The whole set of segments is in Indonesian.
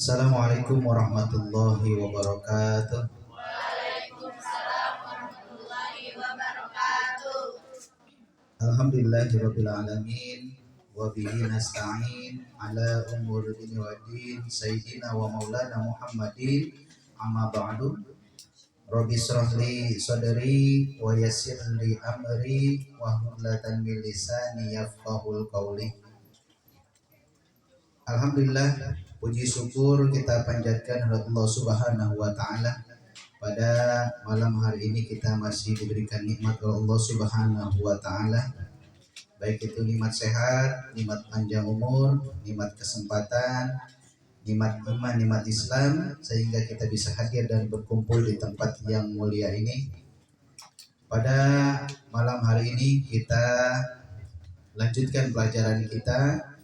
Assalamualaikum warahmatullahi wabarakatuh. Waalaikumsalam warahmatullahi wabarakatuh. Alhamdulillahirabbil alamin wa bihi nasta'in ala umuri dunya waddin sayyidina wa maulana Muhammadin amma ba'du. Rabbi shrah li sadri wa yassir li amri wa hlul min lisani yafqahul qawli. Alhamdulillah, puji syukur kita panjatkan kepada Allah Subhanahu wa taala. Pada malam hari ini kita masih diberikan nikmat oleh Allah Subhanahu wa taala. Baik itu nikmat sehat, nikmat panjang umur, nikmat kesempatan, nikmat iman, nikmat Islam, sehingga kita bisa hadir dan berkumpul di tempat yang mulia ini. Pada malam hari ini kita lanjutkan pelajaran kita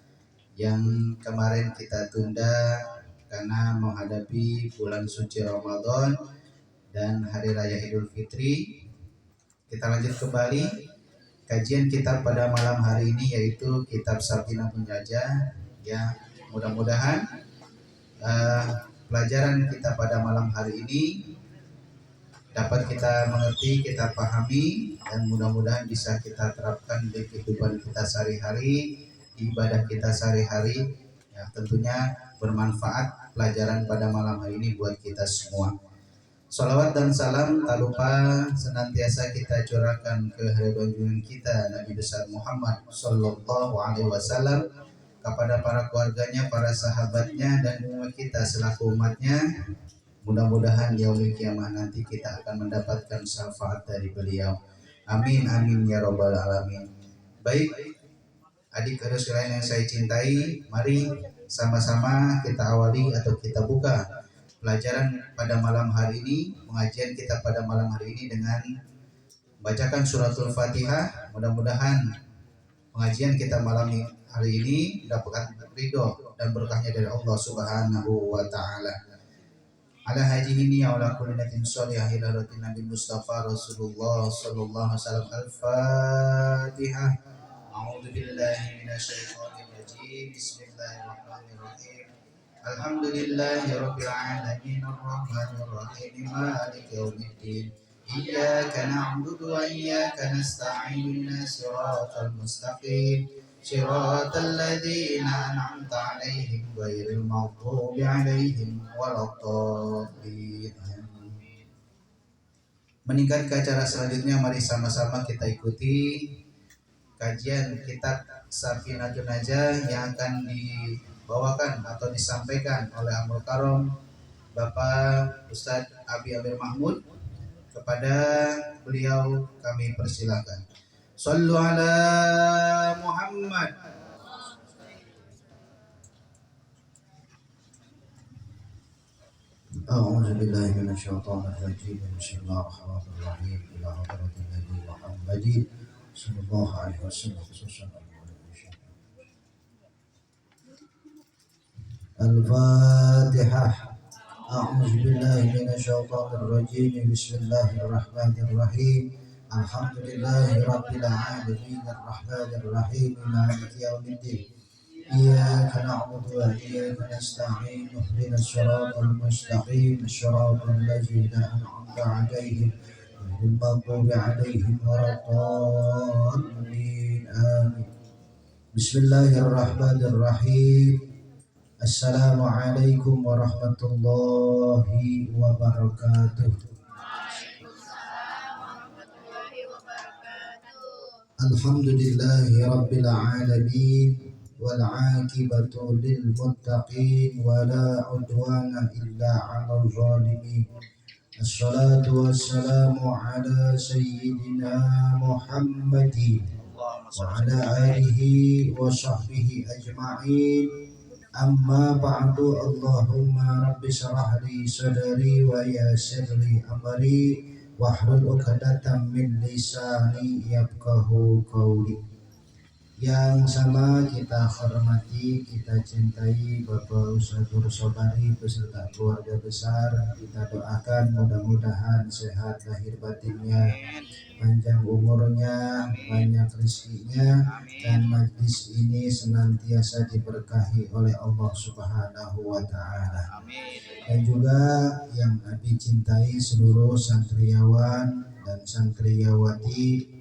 yang kemarin kita tunda karena menghadapi bulan suci Ramadan dan Hari Raya Idul Fitri. Kita lanjut kembali kajian kita pada malam hari ini, yaitu kitab Safinah Penjajah. Ya, mudah-mudahan pelajaran kita pada malam hari ini dapat kita mengerti, kita pahami, dan mudah-mudahan bisa kita terapkan di kehidupan kita sehari-hari, ibadah kita sehari-hari. Ya, tentunya bermanfaat pelajaran pada malam hari ini buat kita semua. Salawat dan salam tak lupa senantiasa kita curahkan ke hadirat junjungan kita Nabi besar Muhammad Sallallahu Alaihi Wasallam, kepada para keluarganya, para sahabatnya, dan umat kita selaku umatnya. Mudah-mudahan yaumil kiamah nanti kita akan mendapatkan syafaat dari beliau. Amin amin ya robbal alamin. Baik, adik-adik sekalian yang saya cintai, mari sama-sama kita awali atau kita buka pelajaran pada malam hari ini, pengajian kita pada malam hari ini dengan bacakan suratul Fatihah. Mudah-mudahan pengajian kita malam hari ini mendapatkan ridho dan berkahnya dari Allah Subhanahu wa taala. Ala hajihi niyya wa ala kulli natin sholihah ila rabbin nabi Mustafa Rasulullah sallallahu alaihi wasallam. Al-Fatihah. A'udzu billahi minasyaitonir rajim. Bismillahirrahmanirrahim. Alhamdulillahirabbil alamin arrahmanir rahim maliki yaumiddin. Iyyaka na'budu wa iyyaka nasta'in ihdinas siratal mustaqim siratal ladzina an'amta 'alaihim ghairil maghdubi 'alaihim waladdallin. Meningkat ke acara selanjutnya, mari sama-sama kita ikuti kajian kitab Safinatun Najah yang akan dibawakan atau disampaikan oleh Amul Karom Bapak Ustadz Abi Amir Mahmud. Kepada beliau kami persilakan. Shallu ala Muhammad. A'udzu billahi minasyaitonir rajim. Bismillahirrahmanirrahim. Ila hadratin Nabi Muhammadin sallallahu alaihi wasallam. Al-Fatihah. A'udzu billahi minasyaitonir rajim. Bismillahirrahmanirrahim. Alhamdulillahirabbil alamin arrahmanir rahim maliki yaumiddin. Iyyaka na'budu wa iyyaka nasta'in ihdinas siratal mustaqim siratal ladzina an'amta 'alaihim ghairil maghdubi 'alaihim waladdallin. Amin. Bismillahirrahmanirrahim. Assalamualaikum warahmatullahi wabarakatuh. Alhamdulillahi rabbil alamin wal 'aqibatu lil muttaqin wa la 'udwana illa 'alal zalimin. Assalatu wassalamu ala sayyidina Muhammadin wa ala alihi wa sahbihi ajma'in. Amma ba'du. Allahumma rabbi shrah li sadri wa yassir li amri wahlul 'uqdatam min lisani yafqahu qawli. Yang sama kita hormati, kita cintai Bapak Ustadz Sobari beserta keluarga besar. Kita doakan mudah-mudahan sehat lahir batinnya, panjang umurnya, banyak rezekinya, dan majlis ini senantiasa diberkahi oleh Allah Subhanahu wa Ta'ala. Dan juga yang Abi cintai seluruh santriawan dan santriawati,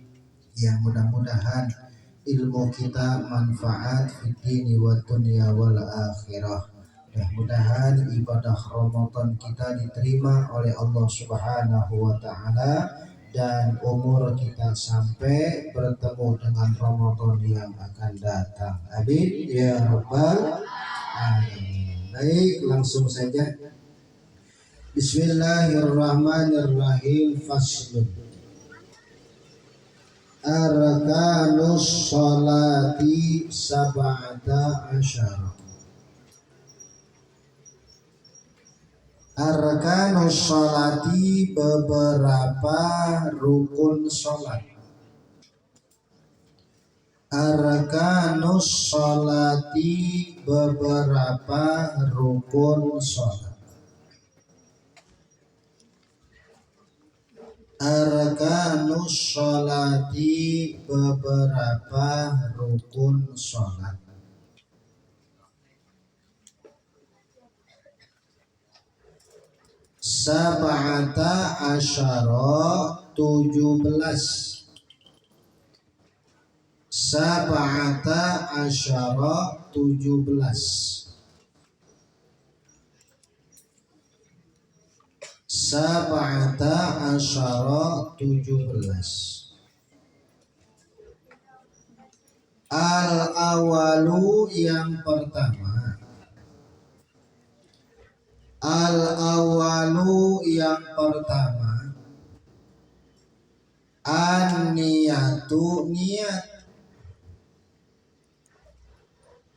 yang mudah-mudahan ilmu kita manfaat fid dini wa dunya wal akhirah. Mudah-mudahan ibadah Ramadan kita diterima oleh Allah Subhanahu wa Ta'ala, dan umur kita sampai bertemu dengan Ramadan yang akan datang. Amin ya rabbal alamin. Baik, langsung saja. Bismillahirrahmanirrahim. Faslun. Arkanus sholati sab'ata asyara. Arkanus sholati beberapa rukun sholat. Arkanus sholati beberapa rukun sholat. Arkanus sholati beberapa rukun sholat. Sab'ata asyara 17. Sab'ata asyara 17. Sab'ata asyara 17. Al-awalu yang pertama. Al-awalu yang pertama. An-niyatu niat.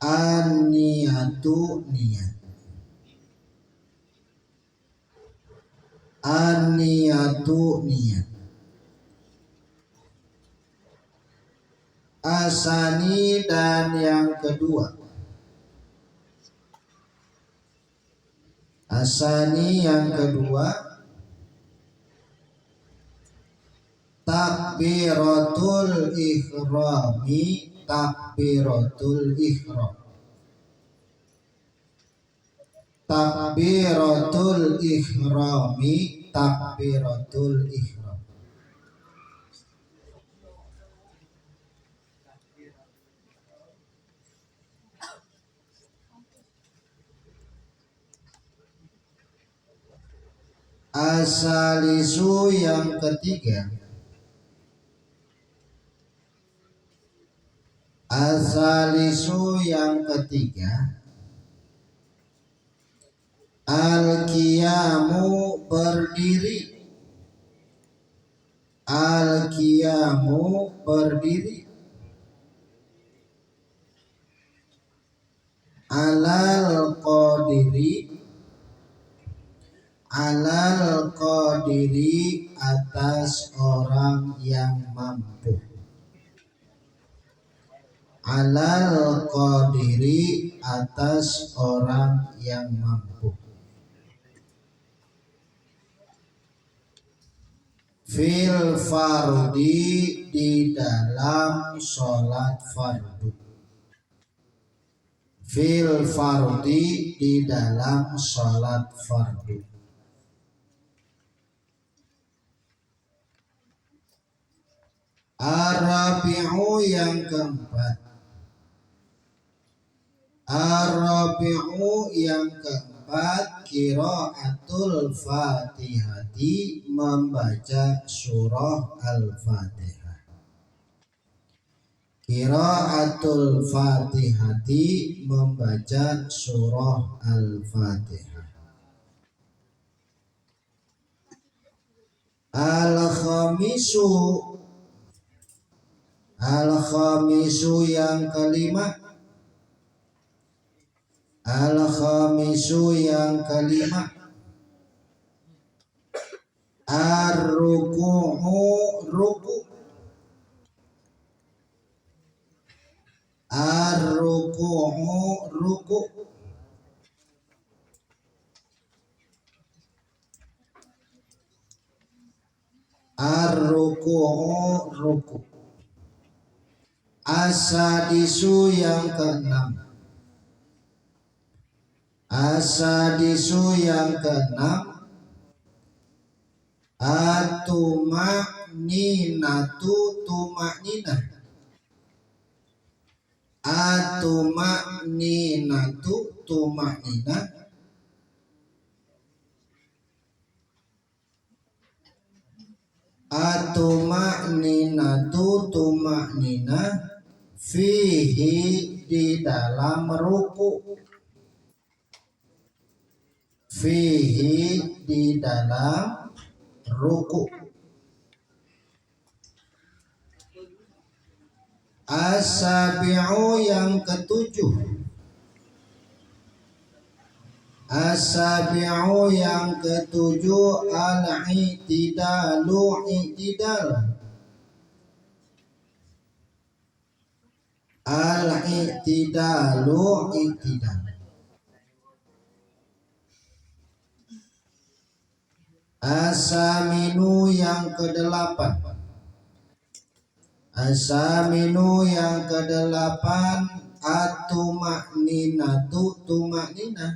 An-niyatu niat. An-niyatu niat. Asani dan yang kedua. Asani yang kedua. Takbiratul ikhrami. Takbiratul ihram. Takbiratul ikhrami. Takbiratul ihram. Asalisu yang ketiga. Asalisu yang ketiga. Al-qiyamu berdiri. Al-qiyamu berdiri. Alal qadiri. Alal qadiri atas orang yang mampu. Alal qadiri atas orang yang mampu. Fil fardi di dalam sholat fardu. Fil fardi di dalam sholat fardu. Ar-rabi'u yang keempat. Ar-rabi'u yang keempat. Qiraatul Fatihati, membaca surah Al-Fatihah. Qiraatul Fatihati, membaca surah Al-Fatihah. Al-khamisu. Al-khamisu yang kelima. Al-khamisu yang kelima. Ar-ruku'u ruku. Ar-ruku'u ruku. Ar-ruku'u ruku. As-sadisu yang keenam. As-sadisu yang keenam. At-tuma'ninatu tuma'ninah. At-tuma'ninatu tuma'ninah. At-tuma'ninatu tuma'ninah fihi di dalam ruku. Fihi di dalam ruku. As-sabi'u yang ketujuh. As-sabi'u yang ketujuh al-i'tidalu i'tidal. Al-i'tidalu i'tidal. As-saminu yang kedelapan. As-saminu yang kedelapan at-tuma'ninatu tuma'ninah.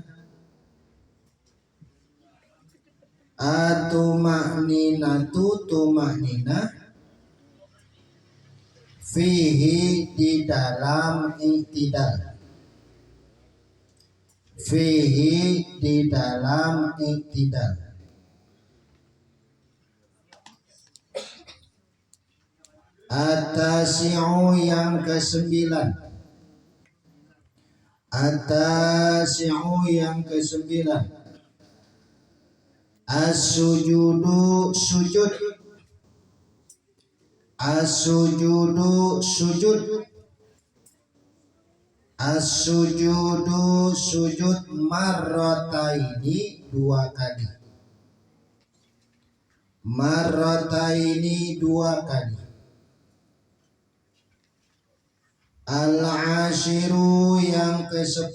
At-tuma'ninatu tuma'ninah fihi di dalam i'tidal. Fihi di dalam i'tidal. At-tasi'u yang kesembilan. At-tasi'u yang kesembilan. As-sujudu sujud. As-sujudu sujud. As-sujudu sujud marrataini dua kali. Marrataini dua kali. Al-ashiru yang ke-10.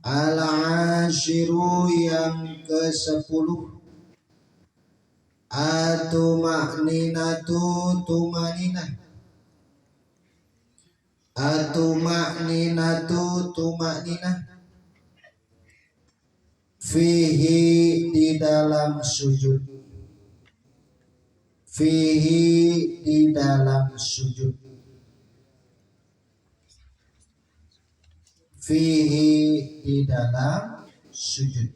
Al-ashiru yang ke-10. At-tuma'ninatu tumaninah. At-tuma'ninatu tumaninah fihi di dalam sujud. Fihi di dalam sujud. Fihi di dalam sujud.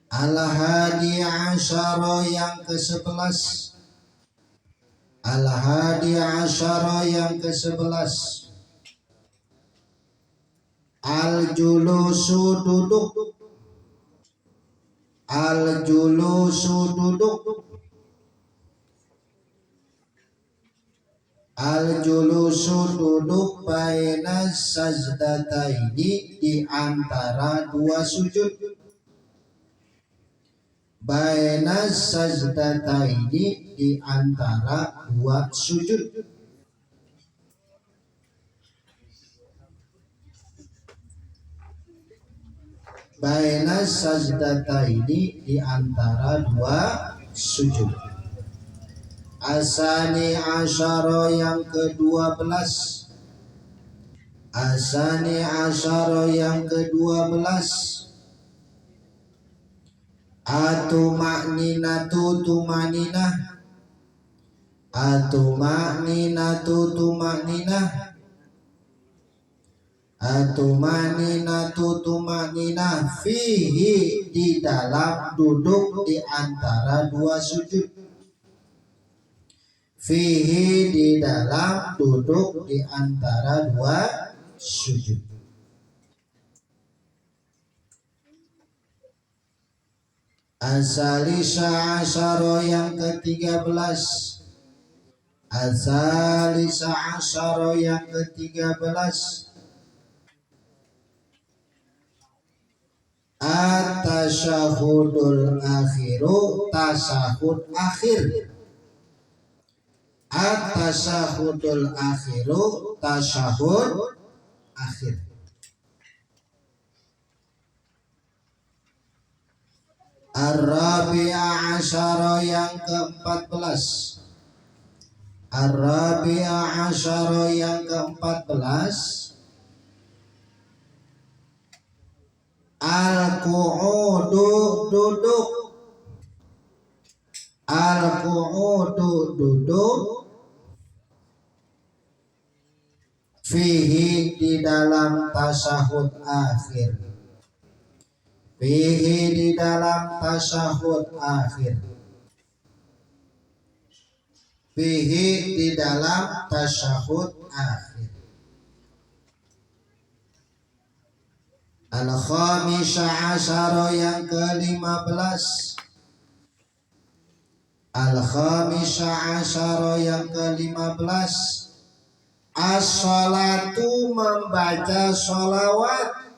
Al-hadi asyara yang ke-11. Al-hadi asyara yang ke-11. Al-julusu duduk. Al-julusu duduk. Al-julusu duduk baina sajdataini di antara dua sujud. Baina sajdataini di antara dua sujud. Baina sajdataini di antara dua sujud. Asani asyara yang ke-12. Asani asyara yang ke-12. At-tuma'ninatu tumaninah. At-tuma'ninatu tumaninah. At-tuma'ninatu tumaninah fihi di dalam duduk di antara dua sujud. Fihi di dalam duduk di antara dua sujud. As-salisa asyara yang ke-13. As-salisa asyara yang ke-13. At-tasyahudul akhiru tasyahud akhir. At-tasyahudul akhiru tasyahud akhir. Ar-Rabi'a Asyara yang ke-14. Ar-Rabi'a Asyara yang ke-14. Al-qu'udu duduk. Al-qu'udu duduk. Fihi di dalam tasyahud akhir. Fihi di dalam tasyahud akhir. Fihi di dalam tasyahud akhir. Al-khamisah asyara yang ke-15. Al-khamisah asyara yang ke-15. As-salatu membaca sholawat.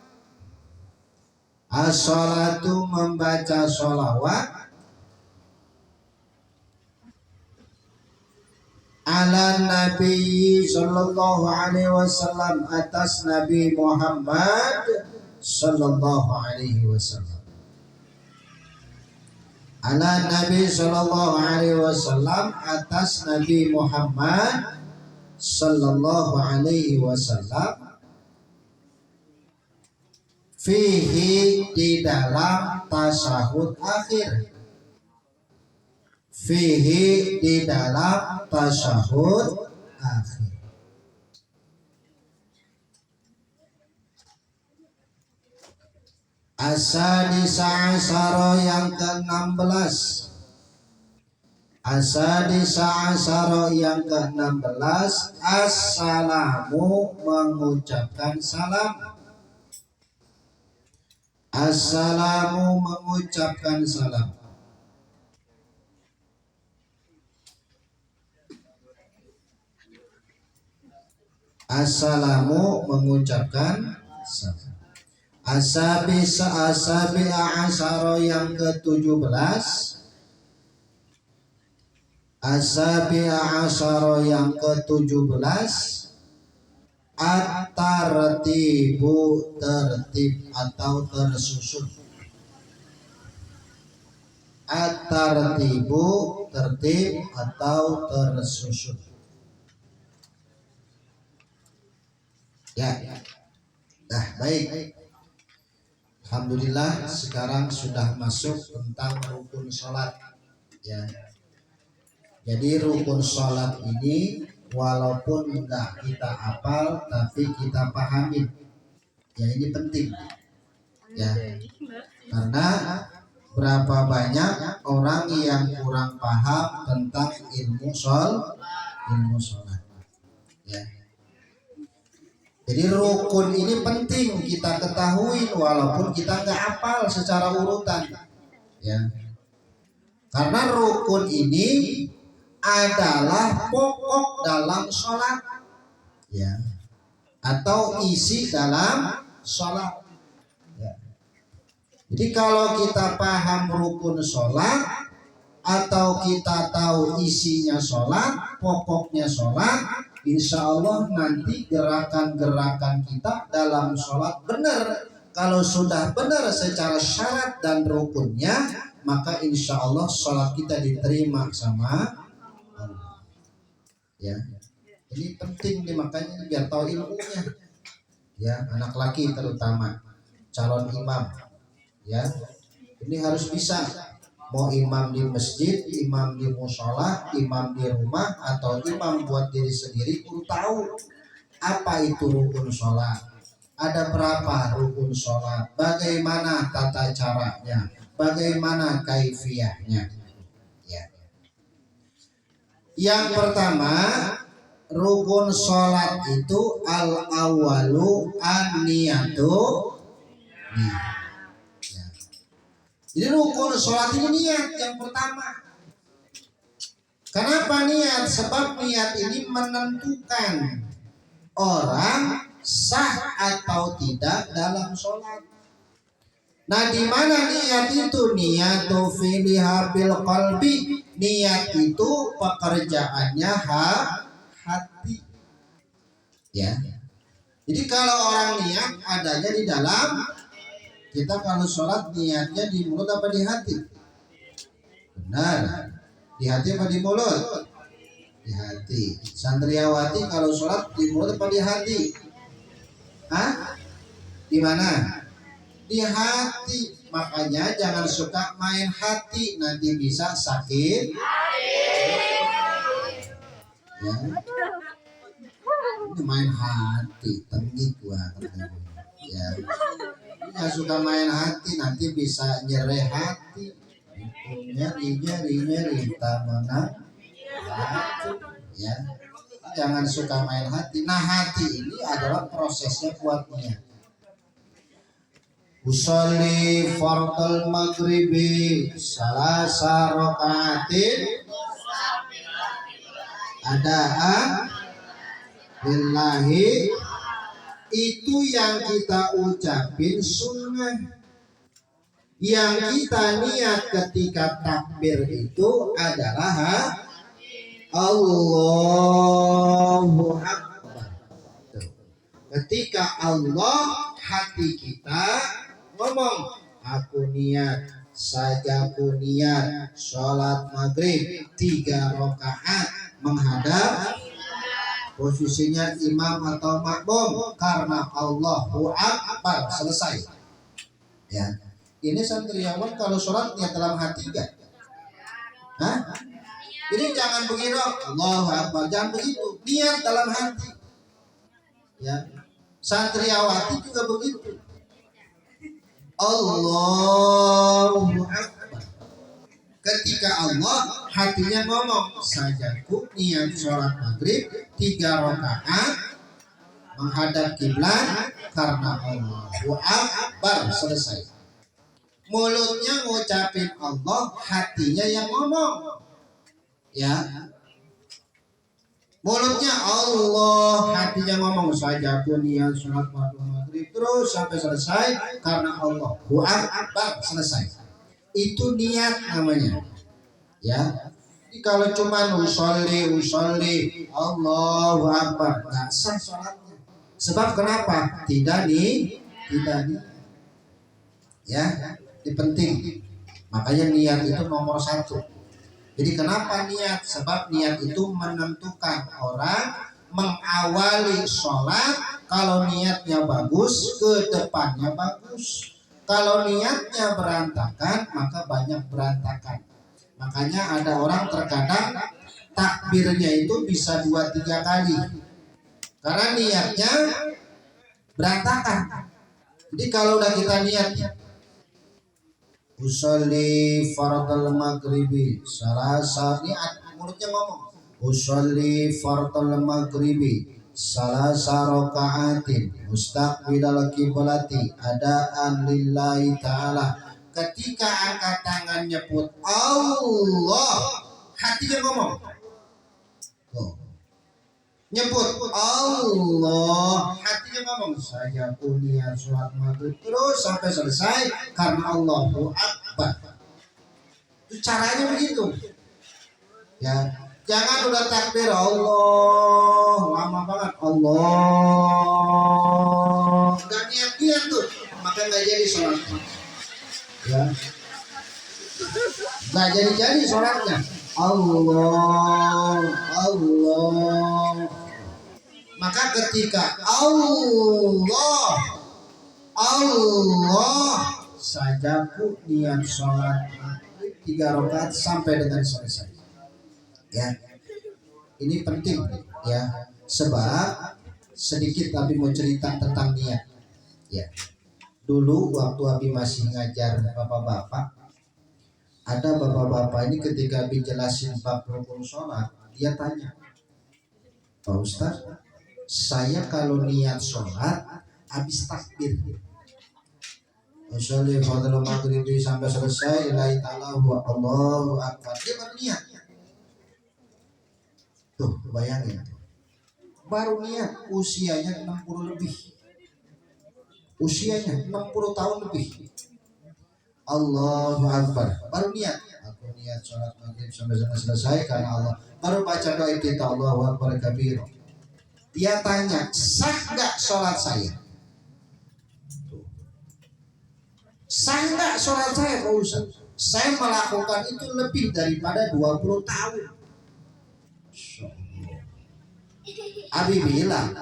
As-salatu membaca sholawat. Ala Nabi sallallahu alaihi wasallam, atas Nabi Muhammad sallallahu alaihi wasallam. Ala Nabi sallallahu alaihi wasallam, atas Nabi Muhammad sallallahu alaihi wasallam. Fihi di dalam tasyahud akhir. Fihi di dalam tasyahud akhir. As-sadisa asyara yang ke-16. As-sadisa asyara yang ke-16. Assalamu mengucapkan salam. Assalamu mengucapkan salam. Assalamu mengucapkan salam. As-sabi'a asyara yang ke-17. As-sabi'a asyara yang ke-17. At-tartibu tertib atau tersusun. At-tartibu tertib atau tersusun. Ya. Nah, baik. Alhamdulillah sekarang sudah masuk tentang rukun sholat. Ya. Jadi rukun sholat ini walaupun enggak kita hafal tapi kita pahami. Ya, ini penting. Ya. Karena berapa banyak orang yang kurang paham tentang ilmu sholat. Ya. Jadi rukun ini penting kita ketahui walaupun kita nggak hafal secara urutan, ya. Karena rukun ini adalah pokok dalam sholat, ya, atau isi dalam sholat. Ya. Jadi kalau kita paham rukun sholat atau kita tahu isinya sholat, pokoknya sholat, insya Allah nanti gerakan-gerakan kita dalam sholat benar. Kalau sudah benar secara syarat dan rukunnya, maka insya Allah sholat kita diterima sama Allah. Ya, ini penting nih, makanya biar tahu ilmunya. Ya, anak laki terutama calon imam. Ya, ini harus bisa. Mau imam di masjid, imam di mushola, imam di rumah, atau imam buat diri sendiri, perlu tahu apa itu rukun sholat, ada berapa rukun sholat, bagaimana tata caranya, bagaimana kaifiyahnya. Ya. Yang pertama, rukun sholat itu al-awalu an-niyatu. Jadi rukun sholat ini niat yang pertama. Kenapa niat? Sebab niat ini menentukan orang sah atau tidak dalam sholat. Nah, di mana niat itu? Niyatu filiha bil qalbi. Niat itu pekerjaannya hati. Ya. Jadi kalau orang niat adanya di dalam Kita kalau sholat niatnya di mulut apa di hati? Benar. Di hati apa di mulut? Di hati. Santriawati kalau sholat di mulut apa di hati? Hah? Di mana? Di hati. Makanya jangan suka main hati, nanti bisa sakit. Ya. Ini main hati, tengik gua. Ya. Jangan suka main hati, nanti bisa nyereh hati. Nyeri, tak menang. Ya. Jangan suka main hati. Nah, hati ini adalah prosesnya buat niat. Usolli fardal maghribi salasa rakaatin adaan lillahi, itu yang kita ucapin sunnah. Yang kita niat ketika takbir itu adalah Allahu Akbar. Ketika Allah, hati kita ngomong, aku niat, sajaku niat sholat maghrib 3 rakaat menghadap, posisinya imam atau makmum karena Allahu Akbar, selesai. Ya, ini santriawan kalau sholat niat dalam hati enggak? Hah? Jadi jangan begitu, Allahu Akbar, jangan begitu, niat dalam hati. Ya, santriawati juga begitu. Allahu Akbar. Ketika Allah, hatinya ngomong, sajaku niat sholat maghrib 3 rakaat menghadap kiblat karena Allahu Akbar, selesai. Mulutnya ngucapin Allah, hatinya yang ngomong. Ya. Mulutnya Allah, hatinya ngomong, sajaku niat sholat maghrib, terus sampai selesai karena Allahu Akbar, selesai. Itu niat namanya. Ya. Jadi kalau cuma usolli Allahu Akbar, nggak sah sholatnya. Sebab kenapa? Tidak nih. Ya, ini penting. Makanya niat itu nomor 1. Jadi kenapa niat? Sebab niat itu menentukan orang mengawali sholat. Kalau niatnya bagus, ke depannya bagus. Kalau niatnya berantakan, maka banyak berantakan. Makanya ada orang terkadang takbirnya itu bisa 2-3 kali karena niatnya berantakan. Jadi kalau udah kita niat, usolli fardal maghribi salasa, niat, mulutnya ngomong, usolli fardal maghribi salasa rakaatin mustaqbilal qiblati adaan lillahi ta'ala. Ketika angkat tangan nyebut Allah, hatinya ngomong. Nyebut Allah, hatinya ngomong, saya niat sholat maghrib, terus sampai selesai karena Allahu Akbar. Itu caranya begitu. Ya, jangan udah takbir Allah lama banget, Allah nggak niat tuh, maka nggak jadi sholatnya. Ya, nggak jadi sholatnya. Allah. Maka ketika Allah sajaku niat sholat 3 rakaat sampai dengan selesai. Ya, ini penting ya, sebab sedikit Abi mau cerita tentang niat. Ya, dulu waktu Abi masih ngajar bapak-bapak, ada bapak-bapak ini ketika Abi jelasin bab rukun sholat, dia tanya, Pak Ustaz, saya kalau niat sholat habis takbir, usolli fardal maghrib sampai selesai ilahi ta'ala wa Allahu Akbar, dia baru niat. Tuh bayangin, baru niat, usianya 60 lebih, usianya 60 tahun lebih. Allahu Akbar, baru niat, aku niat sholat maghrib sampai selesai karena Allah, baru baca doa kita Allahu Akbar kabir. Dia tanya, sah gak sholat saya? Saya enggak sholat saya Pak Ustaz. Saya melakukan itu lebih daripada 20 tahun. Abi bilang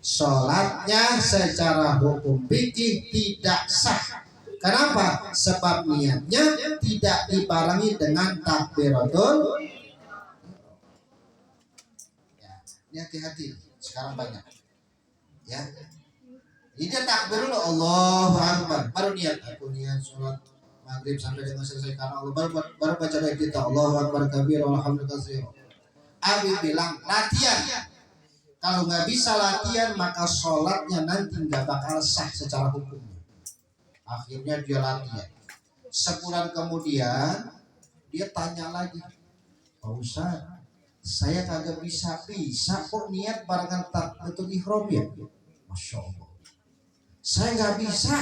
sholatnya secara hukum fikih tidak sah. Kenapa? Sebab niatnya tidak dibarengi dengan takbiratul. Ya, ini hati-hati. Sekarang banyak. Ya. Ini dia takbir dulu, Allahu Akbar. Baru niat, aku niat sholat maghrib sampai dengan selesai karena Allah baru baca doa kita Allahu Akbar kabir walhamdulillah katsir. Abi bilang latihan. Kalau nggak bisa latihan maka sholatnya nanti nggak bakal sah secara hukum. Akhirnya dia latihan. Sebulan kemudian dia tanya lagi, Pak Ustaz, saya kagak bisa kok niat barengan takbiratul ihram ya? Masya Allah. Saya nggak bisa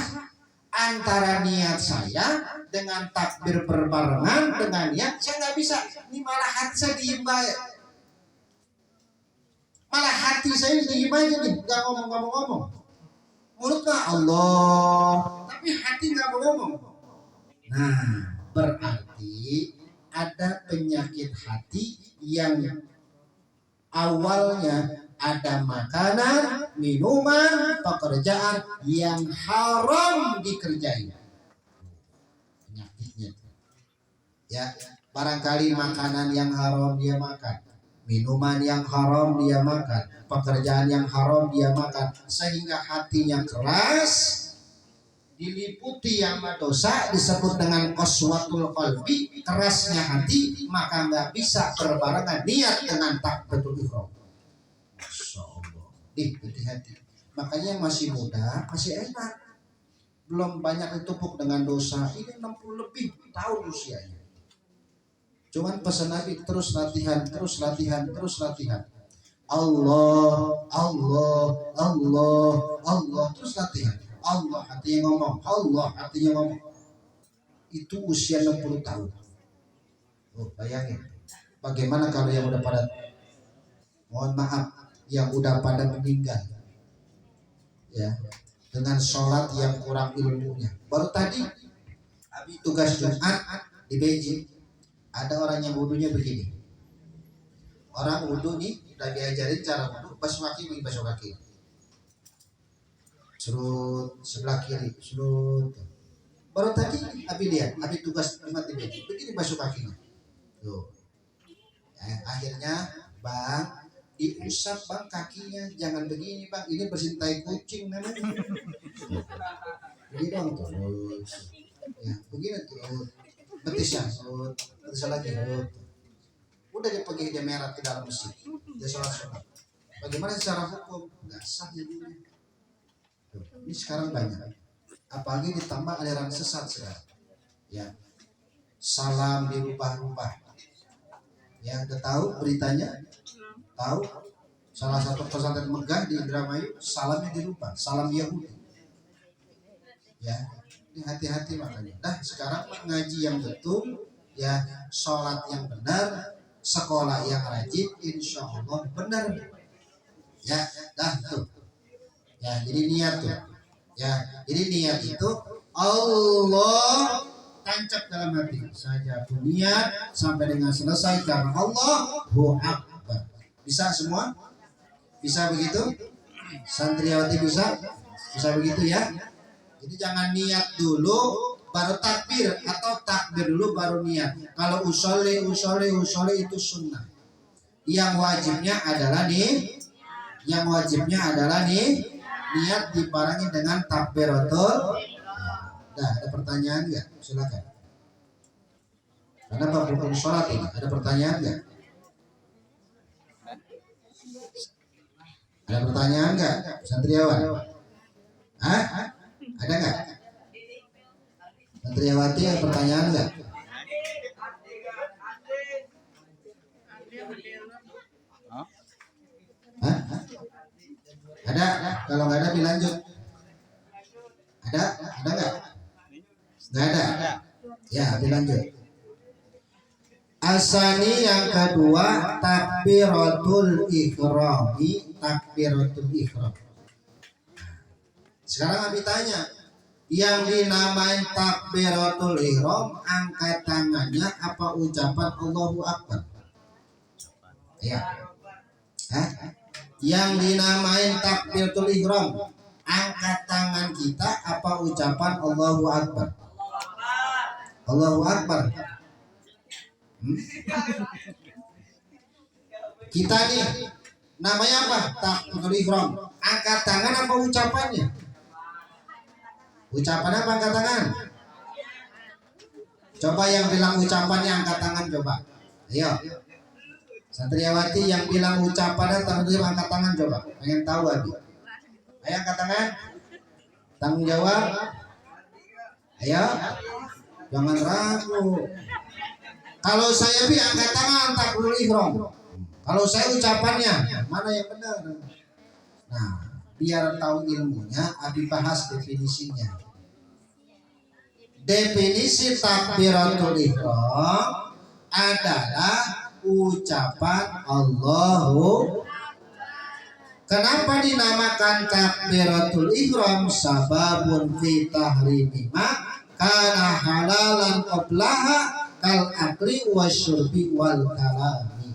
antara niat saya dengan takbir berbarengan dengan niat saya nggak bisa. Ini malah hati saya diem aja. Malah hati saya diem aja nih, nggak ngomong. Mulut mah Allah, tapi hati nggak mau ngomong. Nah, berarti ada penyakit hati yang awalnya ada makanan, minuman, pekerjaan yang haram dikerjain. Penyakitnya. Ya, barangkali makanan yang haram dia makan, minuman yang haram dia makan, pekerjaan yang haram dia makan, sehingga hatinya keras, diliputi yang dosa, disebut dengan qaswatul qalbi, kerasnya hati, maka nggak bisa berbarengan niat dengan takbiratul ihram. Masya Allah. Hati-hati. Makanya yang masih muda masih enak, belum banyak ditumpuk dengan dosa. Ini 60 lebih tahun usianya. Cuman pesan Nabi terus latihan. Allah terus latihan. Allah hatinya ngomong. Itu usia 60 tahun. Oh, bayangin. Bagaimana kalau yang udah pada, mohon maaf, yang udah pada meninggal, ya, dengan sholat yang kurang ilmunya. Baru tadi habis tugas Jumat di Beijing, ada orang yang wudunya begini. Orang wudu nih udah diajarin cara wudu, basuh kaki. Serut sebelah kiri, serut. Baru tadi habis tugas Jumat di Beijing, begini basuh kakinya. Tuh. Akhirnya, Bang, diusap Bang kakinya, jangan begini Bang, ini bersihin tai kucing namanya. Begini dong terus, ya begini terus, betisnya lagi, udah dia pergi dia merah ke dalam masjid, dia sholat. Bagaimana secara hukum? Nggak sah jadinya. Ini sekarang banyak, apalagi ditambah aliran sesat sekarang. Ya, salam dirubah-rubah. Ya, udah tahu beritanya? Tahu salah satu pesantren megah di Indramayu salamnya dirubah, salam Yahudi. Ya, ini hati-hati makanya. Nah, sekarang ngaji yang betul, ya, sholat yang benar, sekolah yang rajin, insya Allah benar. Ya, dah tuh. Ya, jadi niat tuh. Ya, jadi niat itu Allah tancap dalam hati. Saya pun niat sampai dengan selesai karena Allahu Akbar. Bisa semua? Bisa begitu? Santriwati bisa begitu ya? Jadi jangan niat dulu baru takbir, atau takbir dulu baru niat. Kalau usolli itu sunnah. Yang wajibnya adalah niat dibarengi dengan takbiratul. Nah, ada pertanyaan nggak? Silakan. Karena bab rukun sholat ini ada pertanyaan nggak? Ada pertanyaan nggak, santriawan? Hah? Ada nggak? Santriawati ada pertanyaan nggak? Hah? Ada? Kalau nggak ada dilanjut. Ada nggak? Nggak ada. Ya, dilanjut. Asani yang kedua takbiratul ihram. Sekarang Abi tanya, Yang dinamain takbiratul ihram, angkat tangannya apa ucapan Allahu Akbar? Ya. Hah? Yang dinamain takbiratul ihram, angkat tangan kita apa ucapan Allahu Akbar? Allahu Akbar. Kita nih namanya apa? Takbiratul ihram. Angkat tangan apa ucapannya? Ucapan apa angkat tangan? Coba yang bilang ucapannya angkat tangan coba. Ayo. Santriawati yang bilang ucapannya angkat tangan coba. Pengen tahu Abi. Ayo angkat tangan. Tanggung jawab. Ayo. Jangan ragu. Kalau saya angkat tangan takbiratul ihram. Kalau saya ucapannya mana yang benar? Nah, biar tahu ilmunya, Abi bahas definisinya. Definisi takbiratul ihram adalah ucapan Allahu. Kenapa dinamakan takbiratul ihram? Sababun fi tahrimi ma kana halalan qablaha kal akli wasyurbi wal kalami.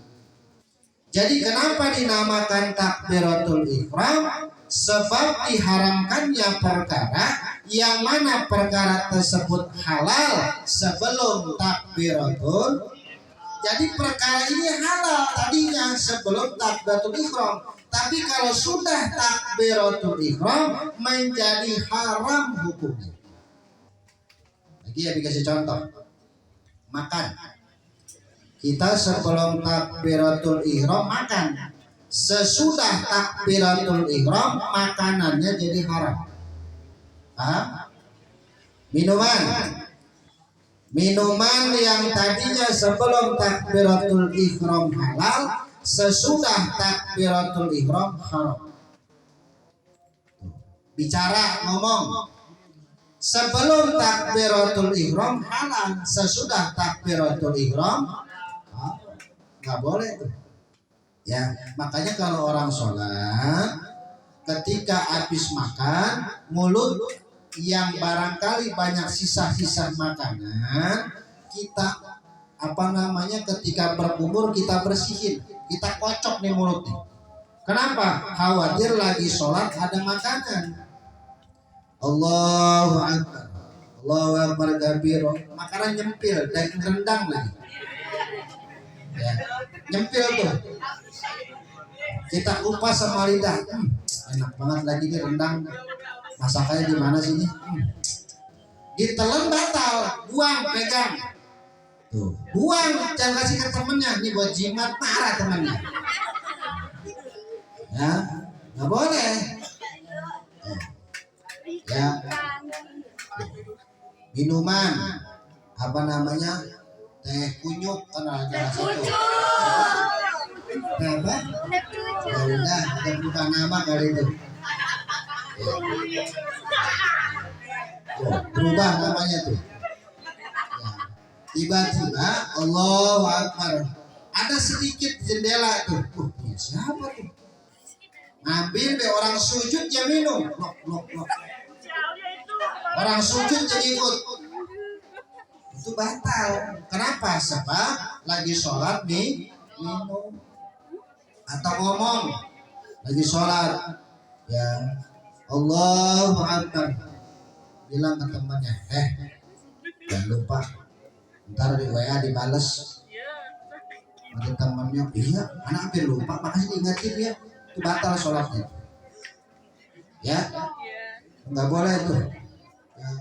Jadi kenapa dinamakan takbiratul ihram? Sebab diharamkannya perkara yang mana perkara tersebut halal sebelum takbiratul. Jadi perkara ini halal tadinya sebelum takbiratul ihram, tapi kalau sudah takbiratul ihram menjadi haram hukumnya. Lagi ya dikasih contoh. Makan. Kita sebelum takbiratul ihram makan. Sesudah takbiratul ihram makanannya jadi haram. Paham? Minuman yang tadinya sebelum takbiratul ihram halal, sesudah takbiratul ihram haram. Bicara, ngomong. Sebelum takbiratul ihram halal, sesudah takbiratul ihram nggak boleh tuh. Ya, makanya kalau orang sholat ketika habis makan, mulut yang barangkali banyak sisa-sisa makanan, kita ketika berkumur kita bersihin, kita kocok nih mulutnya. Kenapa? Khawatir lagi sholat ada makanan. Allahu Akbar, Allahu Akbar kabiro, makanan nyempil, daging rendang lagi. Ya, nyempil tuh. Kita kupas sama lidah. Enak banget lagi nih rendang. Masakannya di mana sih ini? Ditelan batal, buang, pegang. Tuh, buang, jangan kasih ke temennya. Ini buat jimat, marah temennya. Ya, nggak boleh. Ya, minuman teh kunyuk kan ada satu. Apa? Ya udah, kita bukan nama kali itu. Berubah namanya tuh. Ya. Tiba-tiba Allahu Akbar. Ada sedikit jendela tuh. Siapa tuh? Ngambil deh orang sujud ya minum. Lok. Orang sujud jadi ikut. Itu batal. Kenapa? Sebab lagi sholat nih minum atau ngomong lagi sholat ya Allahu Akbar, bilang ke temannya, jangan lupa ntar di WA dibales. Ada temannya, iya anak hampir lupa, makasih diingatin ya, itu batal sholatnya ya, nggak boleh tuh.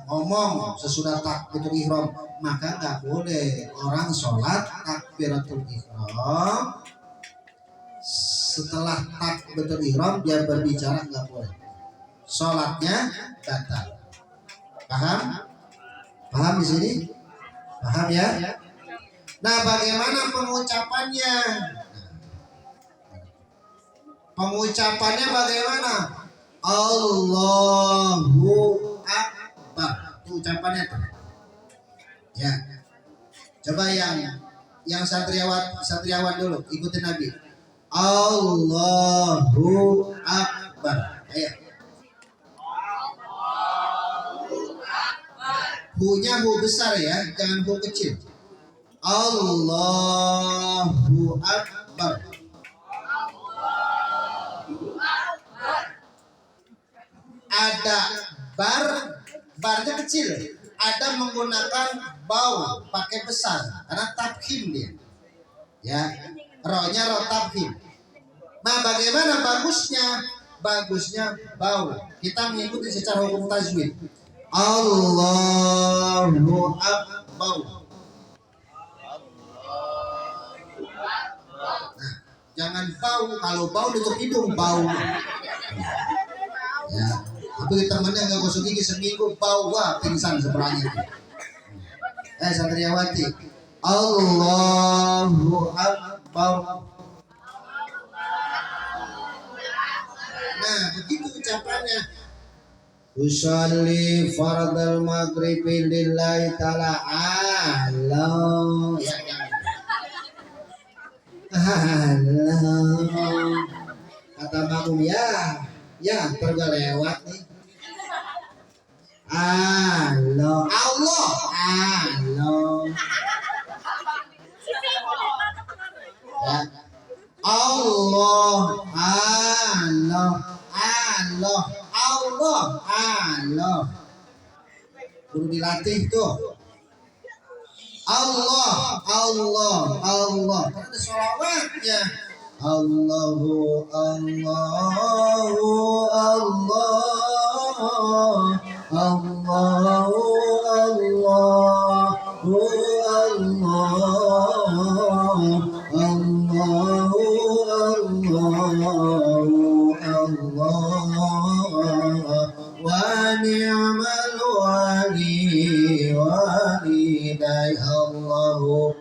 Ngomong sesudah takbiratul ihram, maka nggak boleh orang sholat takbiratul ihram setelah takbiratul ihram dia berbicara, nggak boleh, sholatnya batal. Paham di sini? Paham ya? Nah, bagaimana pengucapannya? Pengucapannya bagaimana? Allahu Akbar. Itu ucapannya tuh. Ya. Coba yang santriawan dulu, ikutin Nabi. Allahu Akbar. Ayo. Hu-nya hu besar ya, jangan hu kecil. Allahu Akbar. Ada barnya kecil. Ada menggunakan bau pakai besar karena tabkhim dia. Ya, rohnya roh tabkhim. Nah, bagaimana bagusnya? Bagusnya bau. Kita mengikuti secara hukum tajwid. Allahu Akbar. Nah, jangan bau. Kalau bau tutup hidung bau. Ya, tapi temennya nggak gosok gigi seminggu bau, wah pingsan sebenarnya. Santriawati. Allahu Akbar. Nah, begitu ucapannya. Usolli fardal maghribi lillahi ta'ala. Allah. Ya, Allah. Kata makmum ya perga lewat nih. Allah. Ya. Allah. Kudu dilatih tuh. Allah. Karena ada sholawatnya. Allahu. Wa ni'mal wali walidai. Allahu.